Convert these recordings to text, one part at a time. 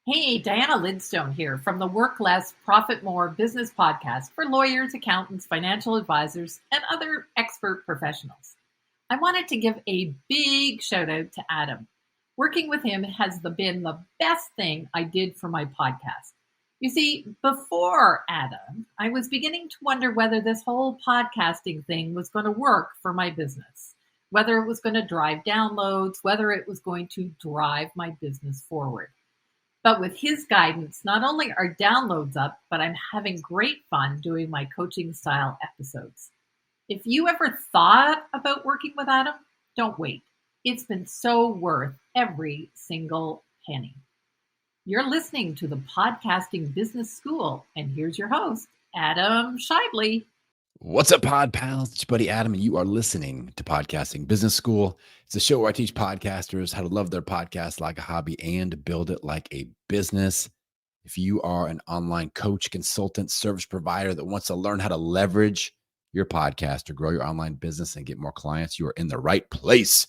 Hey, Diana Lindstone here from the Work Less, Profit More business podcast for lawyers, accountants, financial advisors, and other expert professionals. I wanted to give a big shout out to Adam. Working with him has been the best thing I did for my podcast. You see, before Adam, I was beginning to wonder whether this whole podcasting thing was going to work for my business, whether it was going to drive downloads, whether it was going to drive my business forward. But with his guidance, not only are downloads up, but I'm having great fun doing my coaching style episodes. If you ever thought about working with Adam, don't wait. It's been so worth every single penny. You're listening to the Podcasting Business School, and here's your host, Adam Shively. What's up, pod pals? It's your buddy Adam, and you are listening to Podcasting Business School. It's a show where I teach podcasters how to love their podcast like a hobby and build it like a business. If you are an online coach, consultant, service provider that wants to learn how to leverage your podcast to grow your online business and get more clients, you are in the right place.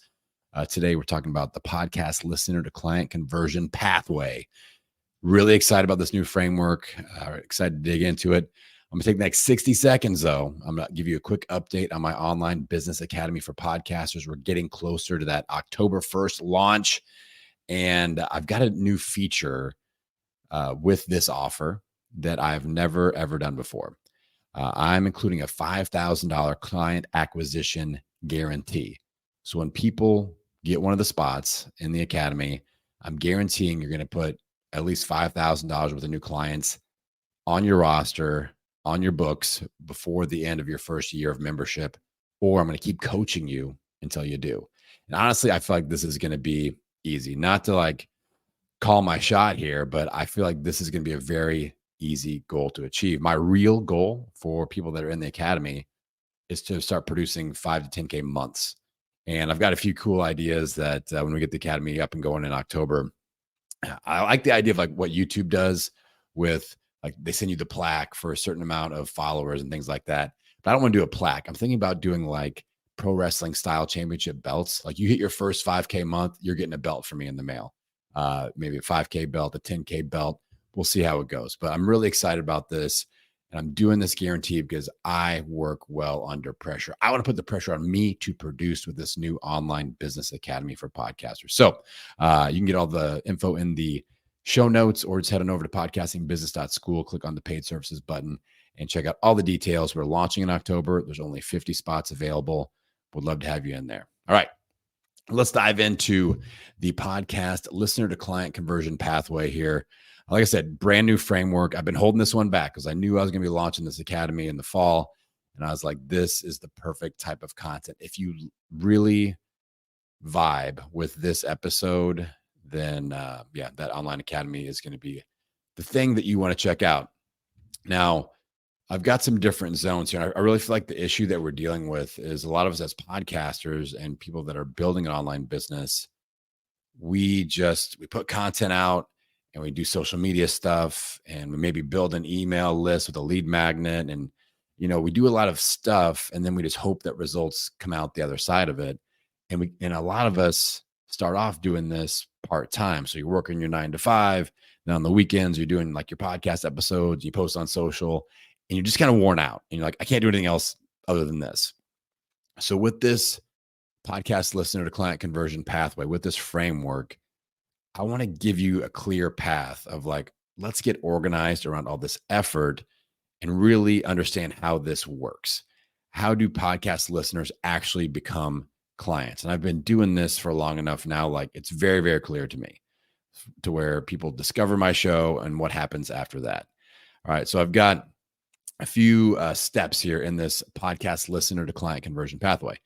Today, we're talking about the podcast listener to client conversion pathway. Really excited about this new framework. Excited to dig into it. I'm going to take the next 60 seconds, though. I'm going to give you a quick update on my online business academy for podcasters. We're getting closer to that October 1st launch, and I've got a new feature with this offer that I've never, ever done before. I'm including a $5,000 client acquisition guarantee. So when people get one of the spots in the academy, I'm guaranteeing you're going to put at least $5,000 worth of new clients on your roster, on your books before the end of your first year of membership, or I'm going to keep coaching you until you do. And honestly, I feel like this is going to be easy. Not to like call my shot here, but I feel like this is going to be a very easy goal to achieve. My real goal for people that are in the academy is to start producing 5 to 10K months. And I've got a few cool ideas that when we get the academy up and going in October, I like the idea of like what YouTube does with like they send you the plaque for a certain amount of followers and things like that. But I don't want to do a plaque. I'm thinking about doing like pro wrestling style championship belts. Like you hit your first 5K month, you're getting a belt from me in the mail. Maybe a 5K belt, a 10K belt. We'll see how it goes. But I'm really excited about this. And I'm doing this guarantee because I work well under pressure. I want to put the pressure on me to produce with this new online business academy for podcasters. So you can get all the info in the show notes, or just head on over to podcastingbusiness.school, click on the paid services button and check out all the details. We're launching in October. There's only 50 spots available. Would love to have you in there. All right, let's dive into the podcast listener to client conversion pathway here. Like I said, brand new framework. I've been holding this one back because I knew I was going to be launching this academy in the fall. And I was like, this is the perfect type of content. If you really vibe with this episode, then that online academy is going to be the thing that you want to check out. Now, I've got some different zones here. I really feel like the issue that we're dealing with is a lot of us as podcasters and people that are building an online business, we put content out and we do social media stuff, and we maybe build an email list with a lead magnet, and we do a lot of stuff, and then we just hope that results come out the other side of it. And a lot of us start off doing this part-time. So you're working your 9 to 5. Then on the weekends, you're doing like your podcast episodes, you post on social, and you're just kind of worn out. And you're like, I can't do anything else other than this. So with this podcast listener to client conversion pathway, with this framework, I want to give you a clear path of like, let's get organized around all this effort and really understand how this works. How do podcast listeners actually become clients? And I've been doing this for long enough now, like it's very, very clear to me to where people discover my show and what happens after that. All right. So I've got a few steps here in this podcast listener to client conversion pathway.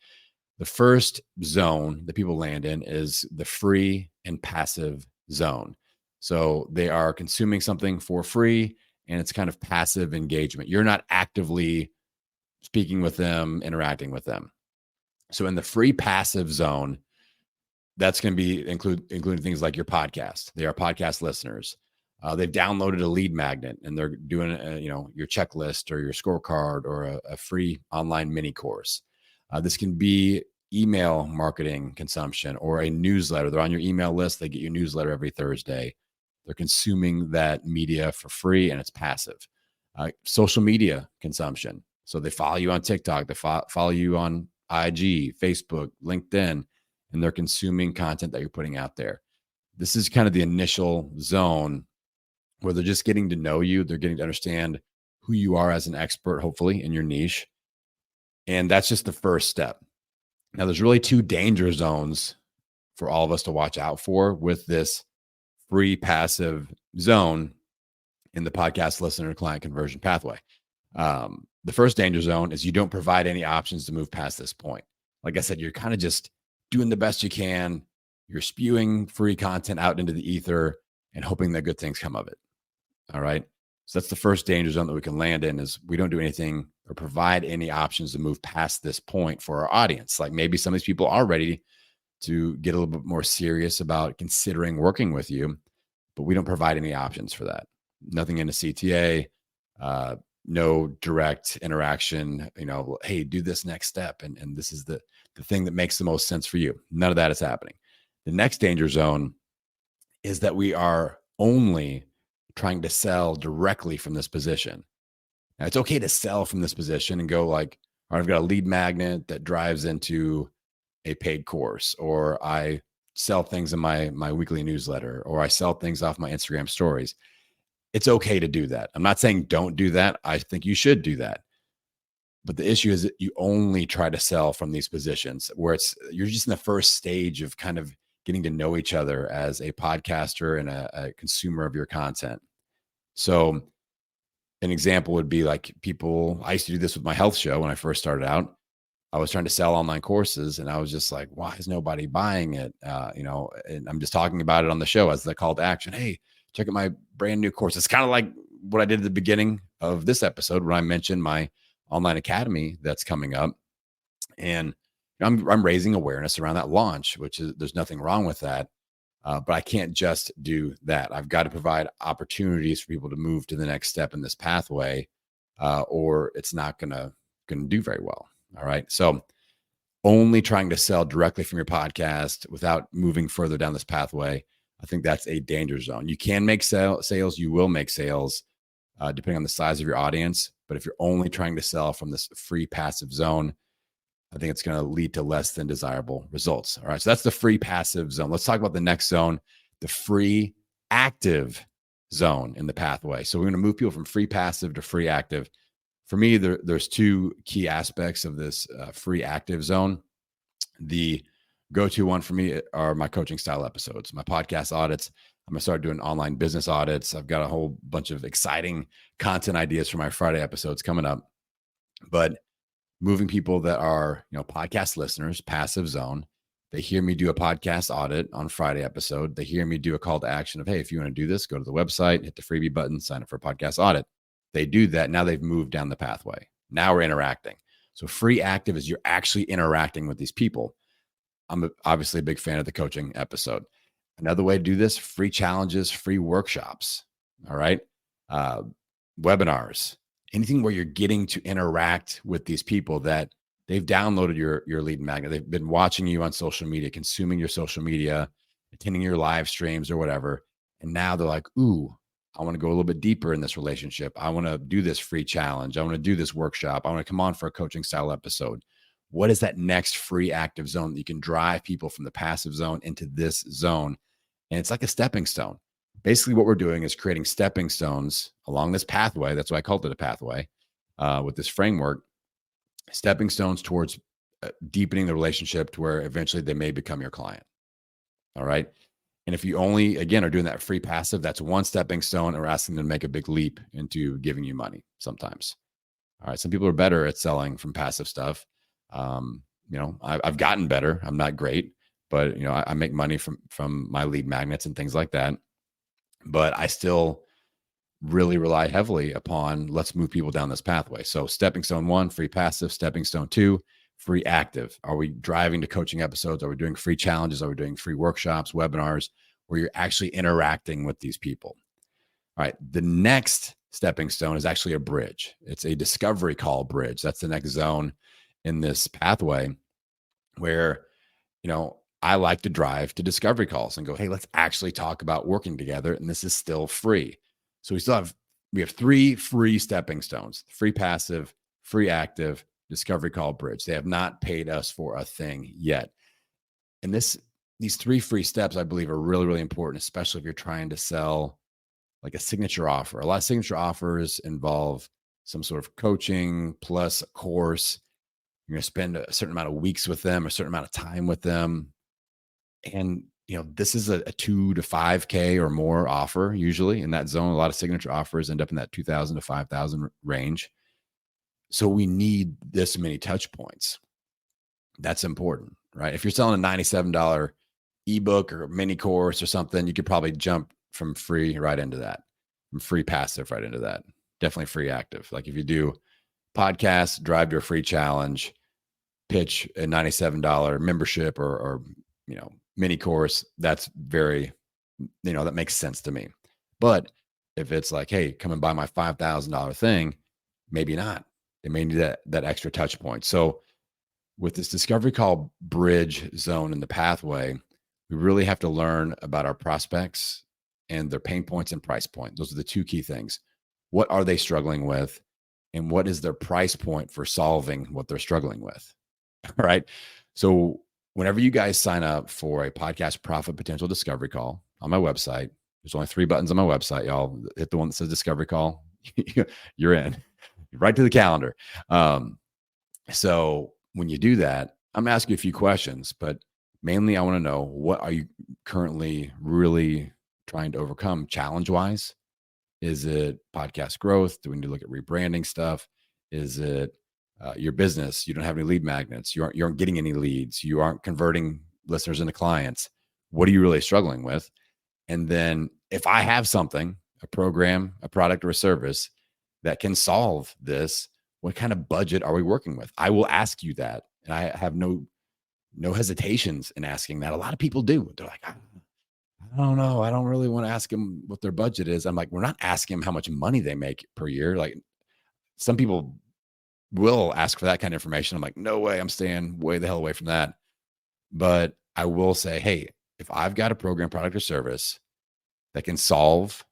The first zone that people land in is the free and passive zone. So they are consuming something for free, and it's kind of passive engagement. You're not actively speaking with them, interacting with them. So in the free passive zone, that's going to be including things like your podcast. They are podcast listeners. They've downloaded a lead magnet and they're doing your checklist or your scorecard or a free online mini course. This can be email marketing consumption or a newsletter. They're on your email list. They get your newsletter every Thursday. They're consuming that media for free and it's passive. Social media consumption. So they follow you on TikTok, they follow you on IG, Facebook, LinkedIn, and they're consuming content that you're putting out there. This is kind of the initial zone where they're just getting to know you. They're getting to understand who you are as an expert, hopefully, in your niche. And that's just the first step. Now, there's really two danger zones for all of us to watch out for with this free passive zone in the podcast listener client conversion pathway. The first danger zone is you don't provide any options to move past this point. Like I said, you're kind of just doing the best you can. You're spewing free content out into the ether and hoping that good things come of it. All right. So that's the first danger zone that we can land in, is we don't do anything or provide any options to move past this point for our audience. Like maybe some of these people are ready to get a little bit more serious about considering working with you, but we don't provide any options for that. Nothing in a CTA, no direct interaction, hey, do this next step. And this is the thing that makes the most sense for you. None of that is happening. The next danger zone is that we are only trying to sell directly from this position. Now, it's okay to sell from this position and go like, all right, I've got a lead magnet that drives into a paid course, or I sell things in my weekly newsletter, or I sell things off my Instagram stories. It's okay to do that. I'm not saying don't do that. I think you should do that. But the issue is that you only try to sell from these positions where you're just in the first stage of kind of getting to know each other as a podcaster and a consumer of your content. So an example would be like I used to do this with my health show when I first started out. I was trying to sell online courses and I was just like, why is nobody buying it? And I'm just talking about it on the show as the call to action. Hey, check out my brand new course. It's kind of like what I did at the beginning of this episode when I mentioned my online academy that's coming up. And I'm raising awareness around that launch, there's nothing wrong with that. But I can't just do that. I've got to provide opportunities for people to move to the next step in this pathway, or it's not going to do very well. All right. So only trying to sell directly from your podcast without moving further down this pathway, I think that's a danger zone. You can make sales. You will make sales depending on the size of your audience. But if you're only trying to sell from this free passive zone, I think it's going to lead to less than desirable results. All right. So that's the free passive zone. Let's talk about the next zone, the free active zone in the pathway. So we're going to move people from free passive to free active. For me, there's two key aspects of this free active zone. The go-to one for me are my coaching style episodes, my podcast audits. I'm going to start doing online business audits. I've got a whole bunch of exciting content ideas for my Friday episodes coming up. But moving people that are, podcast listeners, passive zone, they hear me do a podcast audit on Friday episode. They hear me do a call to action of, hey, if you want to do this, go to the website, hit the freebie button, sign up for a podcast audit. They do that. Now they've moved down the pathway. Now we're interacting. So free active is you're actually interacting with these people. I'm obviously a big fan of the coaching episode. Another way to do this, free challenges, free workshops. All right. Webinars, anything where you're getting to interact with these people that they've downloaded your lead magnet. They've been watching you on social media, consuming your social media, attending your live streams or whatever. And now they're like, ooh, I want to go a little bit deeper in this relationship. I want to do this free challenge. I want to do this workshop. I want to come on for a coaching style episode. What is that next free active zone that you can drive people from the passive zone into this zone? And it's like a stepping stone. Basically, what we're doing is creating stepping stones along this pathway. That's why I called it a pathway with this framework, stepping stones towards deepening the relationship to where eventually they may become your client. All right. And if you only, again, are doing that free passive, that's one stepping stone, and we're asking them to make a big leap into giving you money sometimes. All right. Some people are better at selling from passive stuff. I've gotten better. I'm not great, but I make money from my lead magnets and things like that. But I still really rely heavily upon let's move people down this pathway. So stepping stone 1, free passive. Stepping stone 2, free active. Are we driving to coaching episodes? Are we doing free challenges? Are we doing free workshops, webinars, where you're actually interacting with these people? All right. The next stepping stone is actually a bridge. It's a discovery call bridge. That's the next zone in this pathway where, I like to drive to discovery calls and go, hey, let's actually talk about working together. And this is still free. So we have 3 free stepping stones: free passive, free active, discovery call, bridge. They have not paid us for a thing yet. And these 3 free steps, I believe, are really, really important, especially if you're trying to sell like a signature offer. A lot of signature offers involve some sort of coaching plus a course. You're going to spend a certain amount of weeks with them, a certain amount of time with them. And, this is a 2 to 5K or more offer, usually in that zone. A lot of signature offers end up in that 2,000 to 5,000 range. So we need this many touch points. That's important, right? If you're selling a $97 ebook or mini course or something, you could probably jump from free right into that, from free passive right into that. Definitely free active. Like if you do podcasts, drive to a free challenge, pitch a $97 membership or mini course, that's very, that makes sense to me. But if it's like, hey, come and buy my $5,000 thing, maybe not. They may need that extra touch point. So with this discovery call bridge zone in the pathway, we really have to learn about our prospects and their pain points and price point. Those are the 2 key things. What are they struggling with? And what is their price point for solving what they're struggling with? All right. So whenever you guys sign up for a podcast profit potential discovery call on my website, there's only 3 buttons on my website. Y'all hit the one that says discovery call. You're in right to the calendar. So when you do that, I'm going to ask you a few questions, but mainly I want to know, what are you currently really trying to overcome challenge-wise? Is it podcast growth? Do we need to look at rebranding stuff? Is it your business? You don't have any lead magnets. You aren't getting any leads. You aren't converting listeners into clients. What are you really struggling with? And then if I have something, a program, a product, or a service that can solve this, what kind of budget are we working with? I will ask you that. And I have no hesitations in asking that. A lot of people do. They're like, I don't know. I don't really want to ask them what their budget is. I'm like, we're not asking them how much money they make per year. Like some people will ask for that kind of information. I'm like, no way. I'm staying way the hell away from that. But I will say, hey, if I've got a program, product, or service that can solve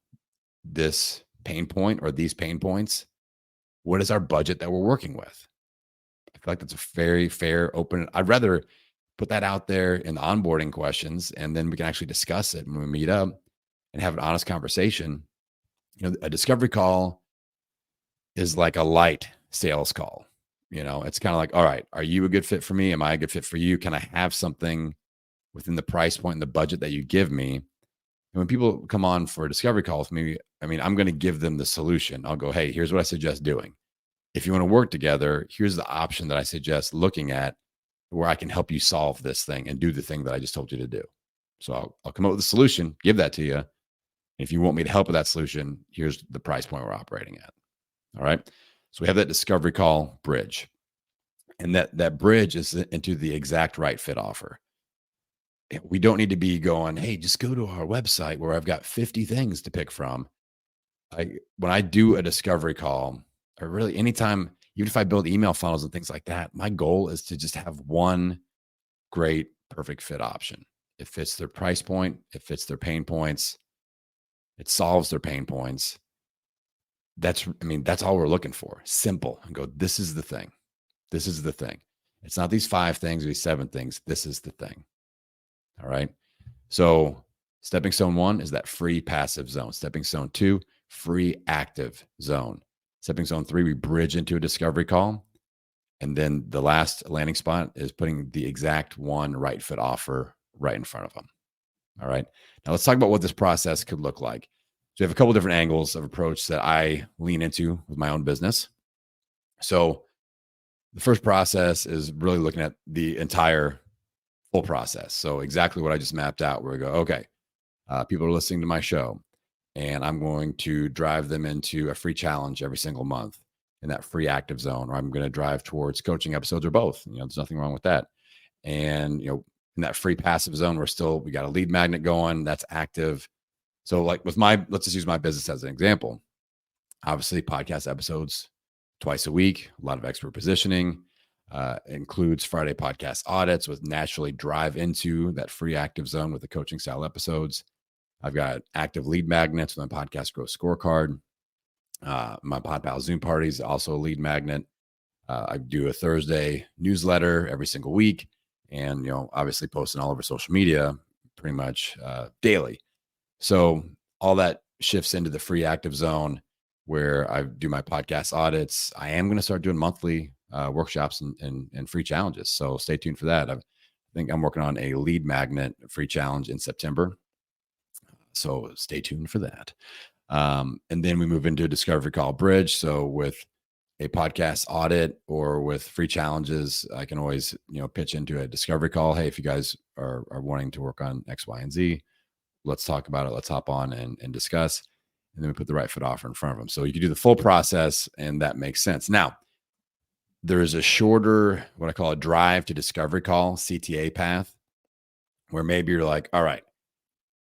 this pain point or these pain points, what is our budget that we're working with? I feel like that's a very fair, open. I'd rather put that out there in the onboarding questions, and then we can actually discuss it when we meet up and have an honest conversation. A discovery call is like a light sales call. It's kind of like, all right, are you a good fit for me? Am I a good fit for you? Can I have something within the price point and the budget that you give me? And when people come on for a discovery call with me, I'm going to give them the solution. I'll go, hey, here's what I suggest doing. If you want to work together, here's the option that I suggest looking at where I can help you solve this thing and do the thing that I just told you to do. So I'll come up with a solution, give that to you. If you want me to help with that solution, here's the price point we're operating at. All right. So we have that discovery call bridge. And that bridge is into the exact right fit offer. We don't need to be going, hey, just go to our website where I've got 50 things to pick from. When I do a discovery call, or really anytime, even if I build email funnels and things like that, my goal is to just have one great, perfect fit option. It fits their price point. It fits their pain points. It solves their pain points. That's all we're looking for. Simple. And go, this is the thing. This is the thing. It's not these 5 things or these 7 things. This is the thing. All right. So stepping stone 1 is that free passive zone. Stepping stone 2, free active zone. Stepping stone 3, we bridge into a discovery call. And then the last landing spot is putting the exact one right fit offer right in front of them. All right. Now let's talk about what this process could look like. So we have a couple different angles of approach that I lean into with my own business. So the first process is really looking at the entire full process. So exactly what I just mapped out, where we go, okay, people are listening to my show, and I'm going to drive them into a free challenge every single month in that free active zone, or I'm going to drive towards coaching episodes, or both. There's nothing wrong with that. And, in that free passive zone, we got a lead magnet going that's active. So like let's just use my business as an example. Obviously podcast episodes twice a week, a lot of expert positioning. Includes Friday podcast audits with naturally drive into that free active zone with the coaching style episodes. I've got active lead magnets with my podcast growth scorecard. My Pod Pal Zoom parties, also a lead magnet. I do a Thursday newsletter every single week, and obviously posting all over social media pretty much daily. So all that shifts into the free active zone where I do my podcast audits. I am going to start doing monthly workshops and free challenges. So stay tuned for that. I think I'm working on a lead magnet free challenge in September. So stay tuned for that. And then we move into a discovery call bridge. So with a podcast audit or with free challenges, I can always, pitch into a discovery call. Hey, if you guys are wanting to work on X, Y, and Z, let's talk about it. Let's hop on and discuss. And then we put the right fit offer in front of them. So you can do the full process, and that makes sense. Now, there's a shorter, what I call a drive to discovery call, CTA path, where maybe you're like, all right,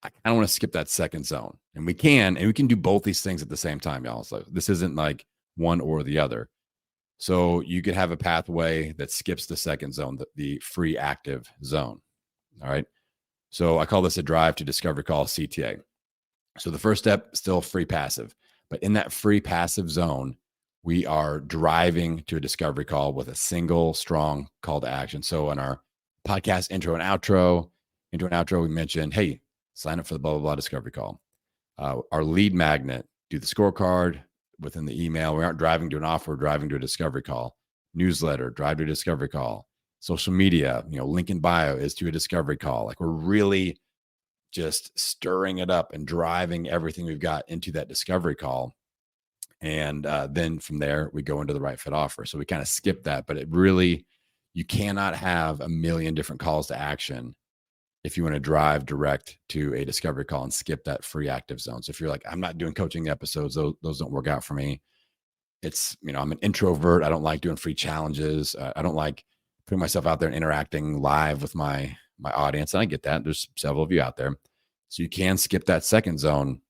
I don't want to skip that second zone. And we can do both these things at the same time, y'all. So this isn't like one or the other. So you could have a pathway that skips the second zone, the free active zone. All right. So I call this a drive to discovery call, CTA. So the first step, still free passive. But in that free passive zone, we are driving to a discovery call with a single strong call to action. So in our podcast intro and outro, we mentioned, hey, sign up for the blah, blah, blah discovery call. Our lead magnet, do the scorecard within the email. We aren't driving to an offer, we're driving to a discovery call. Newsletter, drive to a discovery call. Social media, link in bio is to a discovery call. Like we're really just stirring it up and driving everything we've got into that discovery call. And then from there, we go into the right fit offer. So we kind of skip that, but you cannot have a million different calls to action if you want to drive direct to a discovery call and skip that free active zone. So if you're like, I'm not doing coaching episodes, those don't work out for me. It's, I'm an introvert. I don't like doing free challenges. I don't like putting myself out there and interacting live with my audience. And I get that. There's several of you out there. So you can skip that second zone,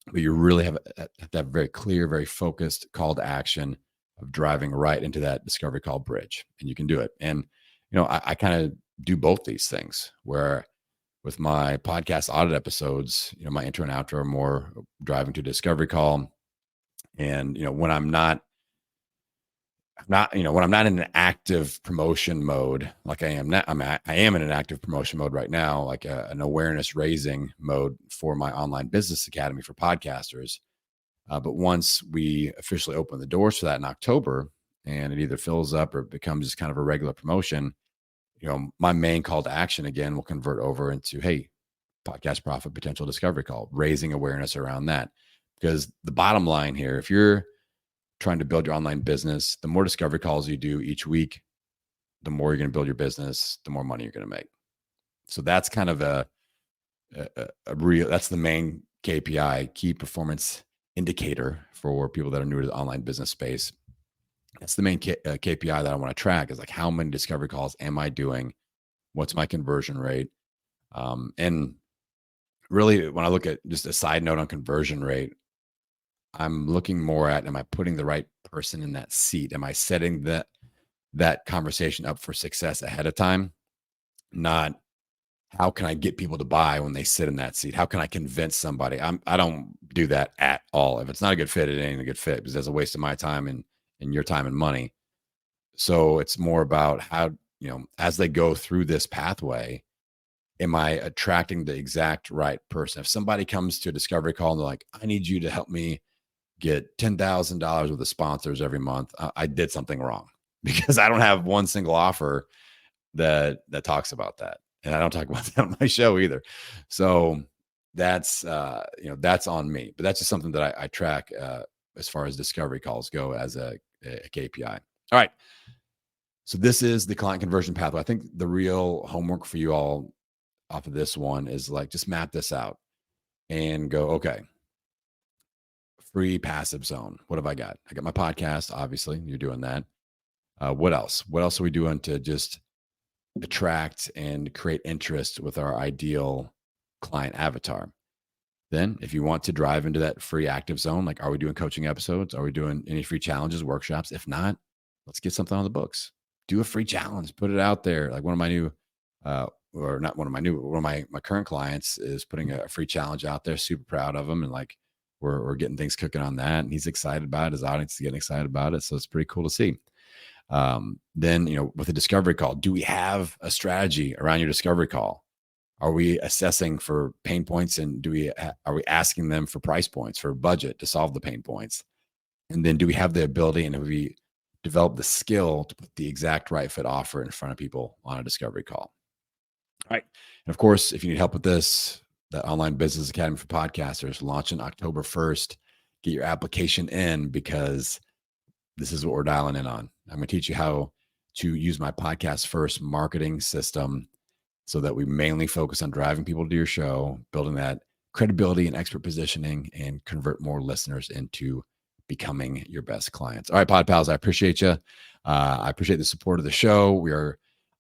but you really have to have very clear, very focused call to action of driving right into that discovery call bridge. And you can do it. And, I kind of do both these things where with my podcast audit episodes, my intro and outro are more driving to discovery call. And, when I'm not when I'm not in an active promotion mode, like I am now, I am in an active promotion mode right now, like an awareness raising mode for my online business academy for podcasters. But once we officially open the doors for that in October and it either fills up or becomes just kind of a regular promotion, my main call to action again will convert over into, hey, podcast profit potential discovery call, raising awareness around that. Because the bottom line here, if you're trying to build your online business, the more discovery calls you do each week, the more you're going to build your business, the more money you're going to make. So that's kind of a real, that's the main KPI, key performance indicator for people that are new to the online business space. That's the main KPI that I want to track is like, how many discovery calls am I doing? What's my conversion rate? And really, when I look at just a side note on conversion rate, I'm looking more at, am I putting the right person in that seat? Am I setting that conversation up for success ahead of time? Not how can I get people to buy when they sit in that seat? How can I convince somebody? I don't do that at all. If it's not a good fit, it ain't a good fit because it's a waste of my time and your time and money. So it's more about how, as they go through this pathway, am I attracting the exact right person? If somebody comes to a discovery call and they're like, I need you to help me get $10,000 worth of sponsors every month, I did something wrong because I don't have one single offer that talks about that. And I don't talk about that on my show either. So that's, that's on me, but that's just something that I track as far as discovery calls go as a KPI. All right. So this is the client conversion pathway. I think the real homework for you all off of this one is like, just map this out and go, okay, free passive zone. What have I got? I got my podcast. Obviously you're doing that. What else? What else are we doing to just attract and create interest with our ideal client avatar? Then if you want to drive into that free active zone, like, are we doing coaching episodes? Are we doing any free challenges, workshops? If not, let's get something on the books. do a free challenge, put it out there. Like one of my new, or not one of my new, one of my current clients is putting a free challenge out there. Super proud of him. And like, we're getting things cooking on that. And he's excited about it. His audience is getting excited about it. So it's pretty cool to see. Then, with a discovery call, do we have a strategy around your discovery call? Are we assessing for pain points, and are we asking them for price points, for budget to solve the pain points? And then do we have the ability, and have we developed the skill to put the exact right fit offer in front of people on a discovery call? All right. And of course, if you need help with this, the Online Business Academy for Podcasters launching October 1st. Get your application in, because this is what we're dialing in on. I'm going to teach you how to use my podcast first marketing system so that we mainly focus on driving people to your show, building that credibility and expert positioning, and convert more listeners into becoming your best clients. All right, Pod Pals, I appreciate you. I appreciate the support of the show. We are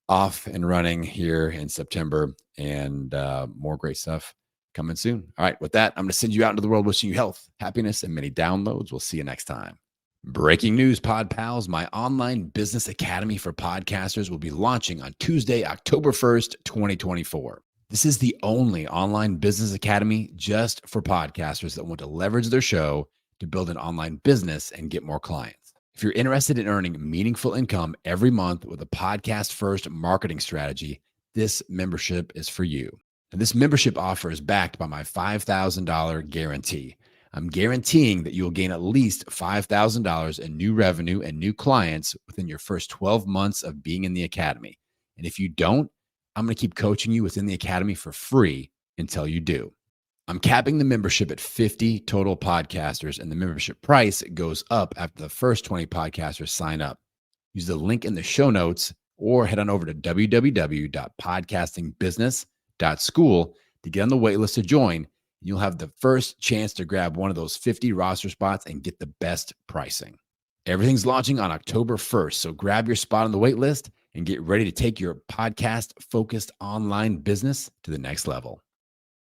off and running here in September, and more great stuff coming soon. All right, with that, I'm going to send you out into the world wishing you health, happiness, and many downloads. We'll see you next time. Breaking news, Pod Pals. My online business academy for podcasters will be launching on Tuesday, October 1st, 2024. This is the only online business academy just for podcasters that want to leverage their show to build an online business and get more clients. If you're interested in earning meaningful income every month with a podcast first marketing strategy, this membership is for you. And this membership offer is backed by my $5,000 guarantee. I'm guaranteeing that you'll gain at least $5,000 in new revenue and new clients within your first 12 months of being in the academy. And if you don't, I'm going to keep coaching you within the academy for free until you do. I'm capping the membership at 50 total podcasters, and the membership price goes up after the first 20 podcasters sign up. Use the link in the show notes or head on over to www.podcastingbusiness.school to get on the waitlist to join. You'll have the first chance to grab one of those 50 roster spots and get the best pricing. Everything's launching on October 1st, so grab your spot on the wait list and get ready to take your podcast-focused online business to the next level.